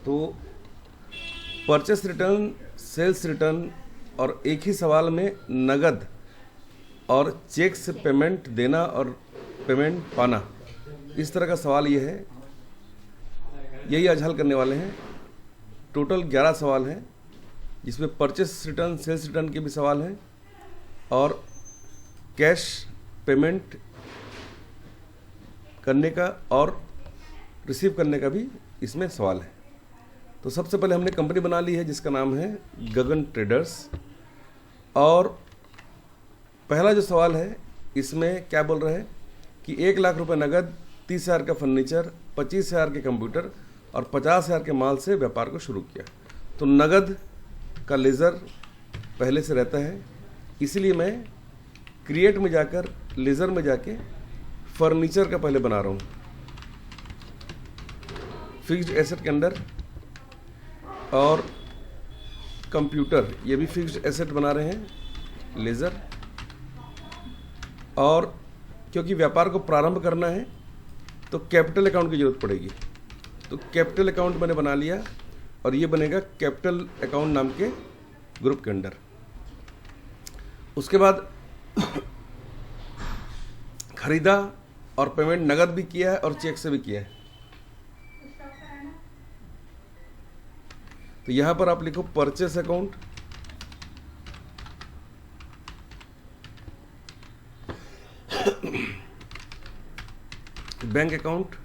तो purchase return, sales return और एक ही सवाल में नगद और चेक से पेमेंट देना और पेमेंट पाना, इस तरह का सवाल ये है। यही आज हल करने वाले हैं। टोटल 11 सवाल हैं, जिसमें परचेस रिटर्न, सेल्स रिटर्न के भी सवाल हैं और कैश पेमेंट करने का और रिसीव करने का भी इसमें सवाल है। तो सबसे पहले हमने कंपनी बना ली है जिसका नाम है गगन ट्रेडर्स। और पहला जो सवाल है इसमें क्या बोल रहे हैं कि 1 लाख रुपए नगद, 30,000 का फर्नीचर, 25,000 के कंप्यूटर और 50,000 के माल से व्यापार को शुरू किया। तो नगद का लेज़र पहले से रहता है, इसीलिए मैं क्रिएट में जाकर लेज़र में जाके फर्नीचर का पहले बना रहा हूँ। फिक्स्ड एसेट के अंदर और कंप्यूटर, ये भी फिक्स्ड एसेट बना रहे हैं, लेज़र। और क्योंकि व्यापार को प्रारंभ करना है तो कैपिटल अकाउंट की ज़रूरत पड़ेगी, तो कैपिटल अकाउंट मैंने बना लिया और ये बनेगा कैपिटल अकाउंट नाम के ग्रुप के अंदर। उसके बाद खरीदा और पेमेंट नगद भी किया है और चेक से भी किया है। तो यहां पर आप लिखो परचेस अकाउंट, बैंक अकाउंट,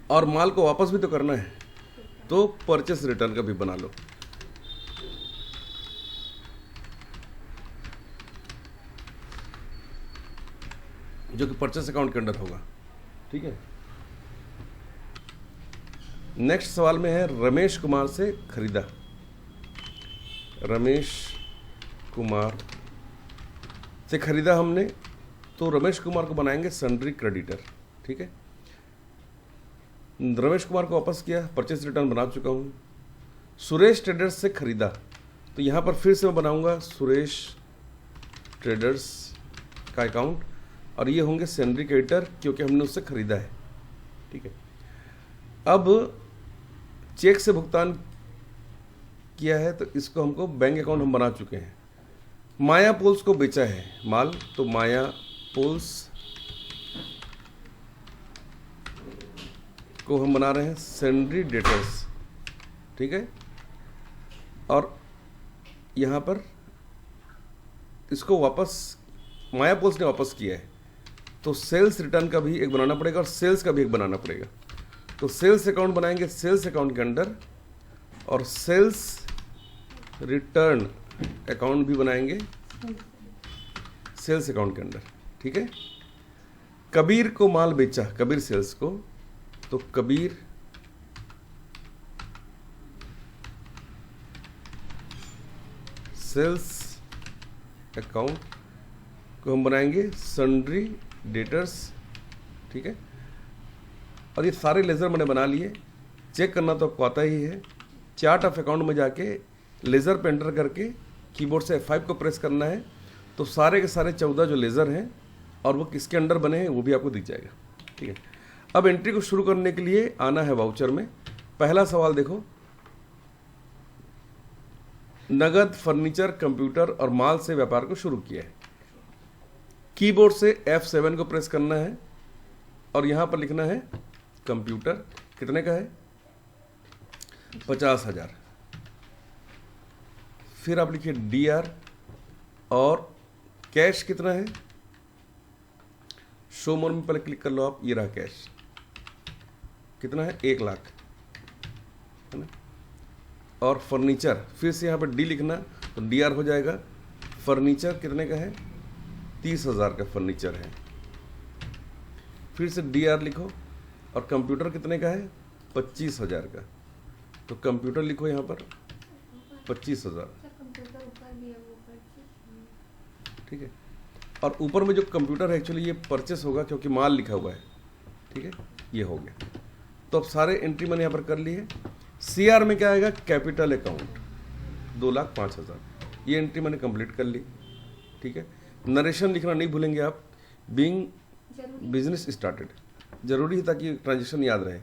और माल को वापस भी तो करना है, तो परचेस रिटर्न का भी बना लो। जो कि परचेस अकाउंट के अंदर होगा। ठीक है। नेक्स्ट सवाल में है रमेश कुमार से खरीदा। रमेश कुमार से खरीदा हमने, तो रमेश कुमार को बनाएंगे सन्ड्री क्रेडिटर। ठीक है। रमेश कुमार को वापस किया, परचेस रिटर्न बना चुका हूं। सुरेश ट्रेडर्स से खरीदा, तो यहां पर फिर से मैं बनाऊंगा सुरेश ट्रेडर्स का अकाउंट और ये होंगे सन्ड्री क्रेडिटर, क्योंकि हमने उससे खरीदा है। ठीक है। अब चेक से भुगतान किया है, तो इसको हमको बैंक अकाउंट हम बना चुके हैं। माया पोल्स को बेचा है माल, तो माया पोल्स को हम बना रहे हैं सन्ड्री डेटर्स। ठीक है। और यहां पर इसको वापस माया पोल्स ने वापस किया है, तो सेल्स रिटर्न का भी एक बनाना पड़ेगा और सेल्स का भी एक बनाना पड़ेगा। तो सेल्स अकाउंट बनाएंगे सेल्स अकाउंट के अंदर और सेल्स रिटर्न अकाउंट भी बनाएंगे सेल्स अकाउंट के अंदर। ठीक है। कबीर को माल बेचा, कबीर सेल्स को, तो कबीर सेल्स अकाउंट को हम बनाएंगे सन्ड्री डेटर्स। ठीक है। और ये सारे लेज़र मैंने बना लिए। चेक करना तो आपको आता ही है। चार्ट ऑफ अकाउंट में जाके लेज़र पे एंटर करके कीबोर्ड से F5 को प्रेस करना है, तो सारे के सारे 14 जो लेज़र हैं और वो किसके अंडर बने हैं वो भी आपको दिख जाएगा। ठीक है। अब एंट्री को शुरू करने के लिए आना है वाउचर में। पहला सवाल देखो, नगद, फर्नीचर, कंप्यूटर और माल से व्यापार को शुरू किया है। कीबोर्ड से F7 को प्रेस करना है और यहां पर लिखना है कंप्यूटर, कितने का है, 50,000। फिर आप लिखिए DR और कैश कितना है, शो मोर में पहले क्लिक कर लो आप। ये रहा कैश, कितना है, 1 लाख, है ना। और फर्नीचर, फिर से यहाँ पर D लिखना, तो DR हो जाएगा। फर्नीचर कितने का है, 30,000 का फर्नीचर है। फिर से DR लिखो। और कंप्यूटर कितने का है, 25,000 का, तो कंप्यूटर लिखो यहाँ पर 25,000। ठीक है। और ऊपर में जो कंप्यूटर है एक्चुअली ये परचेस होगा क्योंकि माल लिखा हुआ है। ठीक है। ये हो गया। तो अब सारे एंट्री मैंने यहाँ पर कर लिए। CR में क्या आएगा, कैपिटल अकाउंट 2,05,000, ये एंट्री मैंने कंप्लीट कर ली। ठीक है। नरेशन लिखना नहीं भूलेंगे आप। बीइंग बिजनेस स्टार्टेड, जरूरी है ताकि ट्रांजेक्शन याद रहे।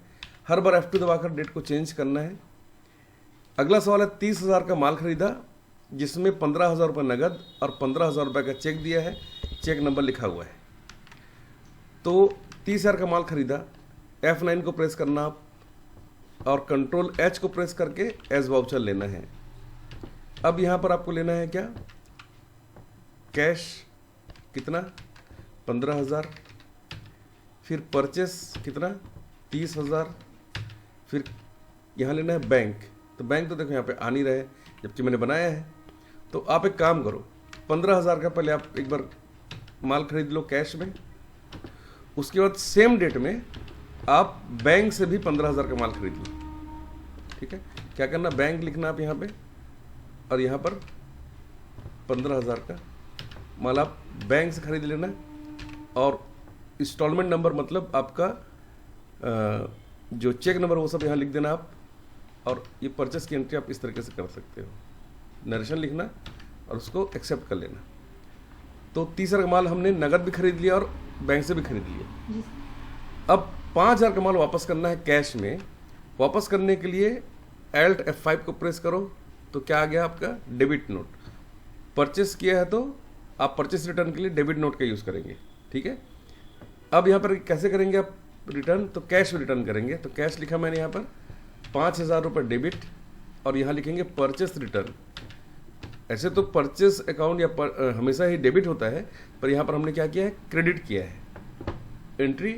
हर बार F2 दबाकर डेट को चेंज करना है। अगला सवाल है 30,000 का माल खरीदा जिसमें 15,000 रुपये नगद और 15,000 रुपये का चेक दिया है, चेक नंबर लिखा हुआ है। तो 30,000 का माल खरीदा, F9 को प्रेस करना आप और कंट्रोल H को प्रेस करके एज वाउचर लेना है। अब यहाँ पर आपको लेना है क्या, कैश कितना 15,000, फिर परचेस कितना 30,000, फिर यहाँ लेना है बैंक। तो बैंक तो देखो यहाँ पे आ नहीं रहे जबकि मैंने बनाया है। तो आप एक काम करो, 15,000 का पहले आप एक बार माल खरीद लो कैश में, उसके बाद सेम डेट में आप बैंक से भी 15,000 का माल खरीद लो। ठीक है, क्या करना, बैंक लिखना आप यहाँ पे और यहाँ पर 15,000 का माल आप बैंक से खरीद लेना। और इंस्टॉलमेंट नंबर मतलब आपका जो चेक नंबर वो सब यहाँ लिख देना आप। और ये परचेस की एंट्री आप इस तरीके से कर सकते हो, नरेशन लिखना और उसको एक्सेप्ट कर लेना। तो 30,000 का माल हमने नगद भी खरीद लिया और बैंक से भी खरीद लिया। अब 5,000 का माल वापस करना है कैश में। वापस करने के लिए Alt F5 को प्रेस करो तो क्या आ गया आपका, डेबिट नोट। परचेस किया है तो आप परचेस रिटर्न के लिए डेबिट नोट का यूज़ करेंगे। ठीक है, अब यहाँ पर कैसे करेंगे आप रिटर्न, तो कैश में रिटर्न करेंगे। तो कैश लिखा मैंने यहाँ पर 5,000 रुपये डेबिट और यहाँ लिखेंगे परचेस रिटर्न। ऐसे तो परचेस अकाउंट या हमेशा ही डेबिट होता है, पर यहाँ पर हमने क्या किया है, क्रेडिट किया है, एंट्री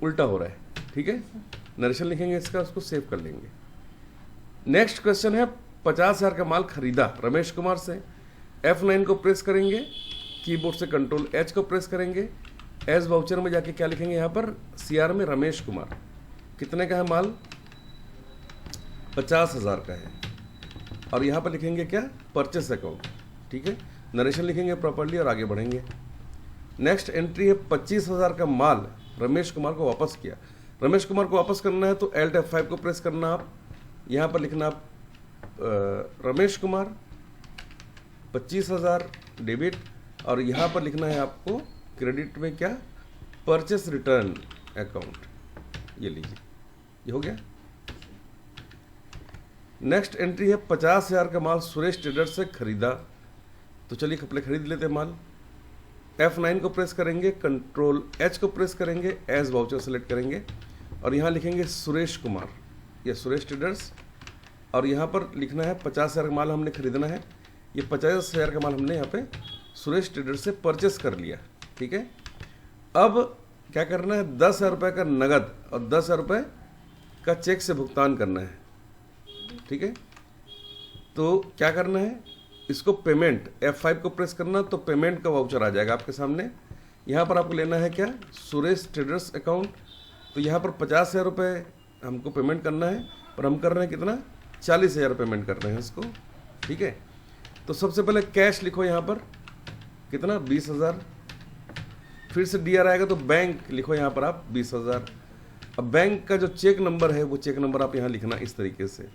उल्टा हो रहा है। ठीक है, नरेशन लिखेंगे इसका, उसको सेव कर लेंगे। नेक्स्ट क्वेश्चन है 50,000 का माल खरीदा रमेश कुमार से। F9 को प्रेस करेंगे, कीबोर्ड से कंट्रोल H को प्रेस करेंगे, एज वाउचर में जाके क्या लिखेंगे यहाँ पर, CR में रमेश कुमार। कितने का है माल, 50,000 का है। और यहाँ पर लिखेंगे क्या, परचेस अकाउंट। ठीक है, नरेशन लिखेंगे प्रॉपर्ली और आगे बढ़ेंगे। नेक्स्ट एंट्री है 25,000 का माल रमेश कुमार को वापस किया। रमेश कुमार को वापस करना है तो Alt F5 को प्रेस करना आप, यहाँ पर लिखना आप रमेश कुमार 25,000 डेबिट और यहाँ पर लिखना है आपको क्रेडिट में क्या, परचेस रिटर्न अकाउंट। ये लीजिए, ये हो गया। नेक्स्ट एंट्री है 50,000 का माल सुरेश ट्रेडर्स से खरीदा। तो चलिए पहले खरीद लेते हैं माल। F9 को प्रेस करेंगे, कंट्रोल H को प्रेस करेंगे, एज वाउचर सेलेक्ट करेंगे और यहाँ लिखेंगे सुरेश कुमार या सुरेश ट्रेडर्स। और यहाँ पर लिखना है 50,000 का माल हमने खरीदना है। ये 50,000 का माल हमने यहाँ पे सुरेश ट्रेडर्स से परचेस कर लिया। ठीक है, अब क्या करना है, 10,000 रुपये का नगद और 10,000 रुपये का चेक से भुगतान करना है। ठीक है, तो क्या करना है, इसको पेमेंट F5 को प्रेस करना तो पेमेंट का वाउचर आ जाएगा आपके सामने। यहाँ पर आपको लेना है क्या, सुरेश ट्रेडर्स अकाउंट। तो यहाँ पर 50,000 रुपये हमको पेमेंट करना है, पर हम कर रहे हैं कितना, 40,000 पेमेंट कर रहे हैं इसको। ठीक है, तो सबसे पहले कैश लिखो यहाँ पर कितना, 20,000। फिर से DR आएगा तो बैंक लिखो यहाँ पर आप 20,000। अब बैंक का जो चेक नंबर है वो चेक नंबर आप यहाँ लिखना इस तरीके से।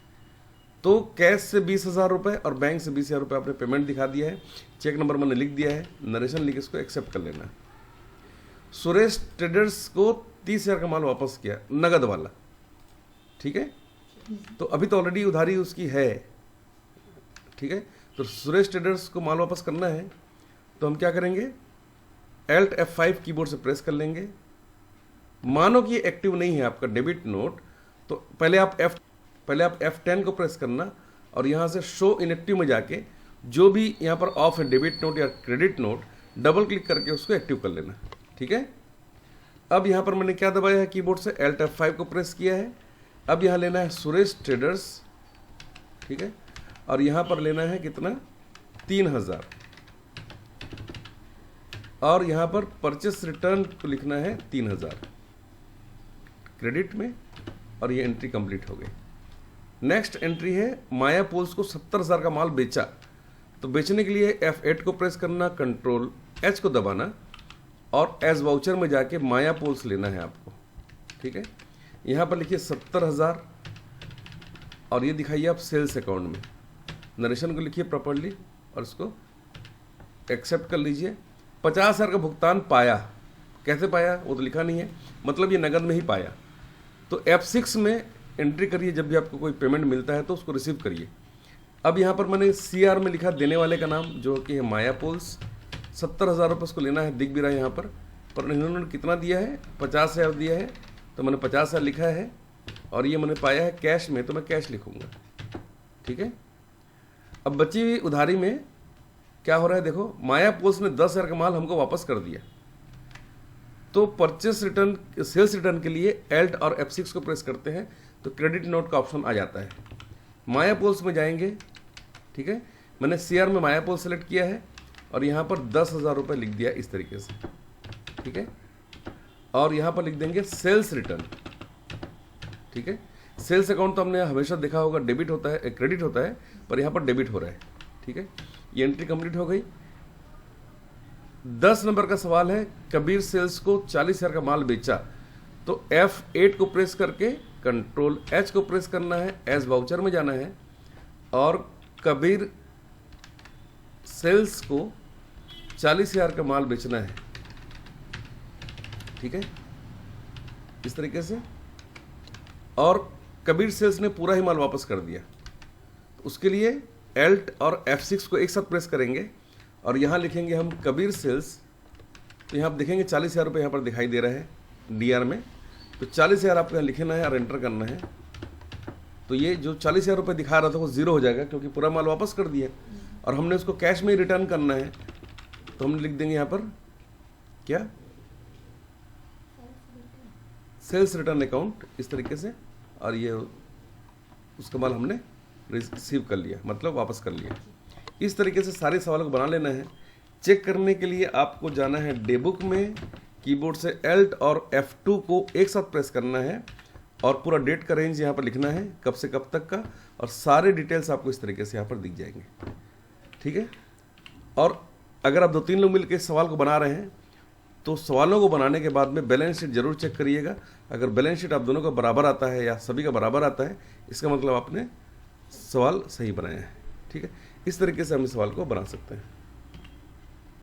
तो कैश से 20,000 रुपये और बैंक से 20,000 रुपये आपने पेमेंट दिखा दिया है, चेक नंबर मैंने लिख दिया है, नरेशन लिख इसको एक्सेप्ट कर लेना। सुरेश ट्रेडर्स को 30,000 का माल वापस किया, नगद वाला। ठीक है, तो अभी तो ऑलरेडी उधारी उसकी है। ठीक है, तो सुरेश ट्रेडर्स को माल वापस करना है तो हम क्या करेंगे, Alt F5 कीबोर्ड से प्रेस कर लेंगे। मानो कि एक्टिव नहीं है आपका डेबिट नोट, तो पहले आप F10 को प्रेस करना और यहाँ से शो इनएक्टिव में जाके जो भी यहाँ पर ऑफ है डेबिट नोट या क्रेडिट नोट, डबल क्लिक करके उसको एक्टिव कर लेना। ठीक है, अब यहाँ पर मैंने क्या दबाया है, कीबोर्ड से Alt F5 को प्रेस किया है। अब यहाँ लेना है सुरेश ट्रेडर्स। ठीक है, और यहाँ पर लेना है कितना, 3,000 और यहाँ पर परचेस रिटर्न को लिखना है 3,000 क्रेडिट में और ये एंट्री कंप्लीट हो गई। नेक्स्ट एंट्री है माया पोल्स को 70,000 का माल बेचा। तो बेचने के लिए F8 को प्रेस करना, कंट्रोल H को दबाना और एज वाउचर में जाके माया पोल्स लेना है आपको। ठीक है, यहाँ पर लिखिए 70,000 और ये दिखाइए आप सेल्स अकाउंट में। नरेशन को लिखिए प्रॉपर्ली और इसको एक्सेप्ट कर लीजिए। 50,000 का भुगतान पाया कैसे पाया वो तो लिखा नहीं है, मतलब ये नगद में ही पाया। तो F6 में एंट्री करिए, जब भी आपको कोई पेमेंट मिलता है तो उसको रिसीव करिए। अब यहाँ पर मैंने CR में लिखा देने वाले का नाम, जो कि है माया पोल्स। 70,000 रुपये उसको लेना है, दिख भी रहा है यहाँ पर इन्होंने कितना दिया है, 50,000 दिया है, तो मैंने 50,000 लिखा है और ये मैंने पाया है कैश में, तो मैं कैश लिखूँगा। ठीक है। अब बची हुई उधारी में क्या हो रहा है, देखो माया पोल्स ने 10,000 का माल हमको वापस कर दिया। तो परचेस रिटर्न, सेल्स रिटर्न के लिए एल्ट और F6 को प्रेस करते हैं तो क्रेडिट नोट का ऑप्शन आ जाता है। माया पोल्स में जाएंगे, ठीक है, मैंने CR में माया पोल सेलेक्ट किया है और यहाँ पर 10,000 रुपये लिख दिया इस तरीके से। ठीक है। और यहाँ पर लिख देंगे सेल्स रिटर्न। ठीक है। सेल्स अकाउंट तो हमने हमेशा देखा होगा डेबिट होता है, क्रेडिट होता है, पर यहाँ पर डेबिट हो रहा है। ठीक है। ये एंट्री कंप्लीट हो गई। 10 नंबर का सवाल है, कबीर सेल्स को 40,000 का माल बेचा, तो F8 को प्रेस करके कंट्रोल H को प्रेस करना है, एज वाउचर में जाना है और कबीर सेल्स को 40,000 का माल बेचना है। ठीक है, इस तरीके से। और कबीर सेल्स ने पूरा ही माल वापस कर दिया, तो उसके लिए एल्ट और F6 को एक साथ प्रेस करेंगे और यहाँ लिखेंगे हम कबीर सेल्स। तो यहाँ आप देखेंगे 40,000 रुपये यहाँ पर दिखाई दे रहा है DR में, तो 40,000 आपको यहाँ लिखना है और एंटर करना है। तो ये जो 40,000 रुपये दिखा रहा था वो ज़ीरो हो जाएगा, क्योंकि पूरा माल वापस कर दिया और हमने उसको कैश में ही रिटर्न करना है। तो हम लिख देंगे यहाँ पर क्या, सेल्स रिटर्न अकाउंट, इस तरीके से। और ये उसका माल हमने रिसीव कर लिया, मतलब वापस कर लिया। इस तरीके से सारे सवालों को बना लेना है। चेक करने के लिए आपको जाना है डेबुक में, कीबोर्ड से एल्ट और F2 को एक साथ प्रेस करना है और पूरा डेट का रेंज यहाँ पर लिखना है, कब से कब तक का, और सारे डिटेल्स आपको इस तरीके से यहाँ पर दिख जाएंगे। ठीक है। और अगर आप 2-3 लोग मिलकर इस सवाल को बना रहे हैं तो सवालों को बनाने के बाद में बैलेंस शीट जरूर चेक करिएगा। अगर बैलेंस शीट आप दोनों का बराबर आता है या सभी का बराबर आता है, इसका मतलब आपने सवाल सही बनाया है। ठीक है। इस तरीके से हम इस सवाल को बना सकते हैं।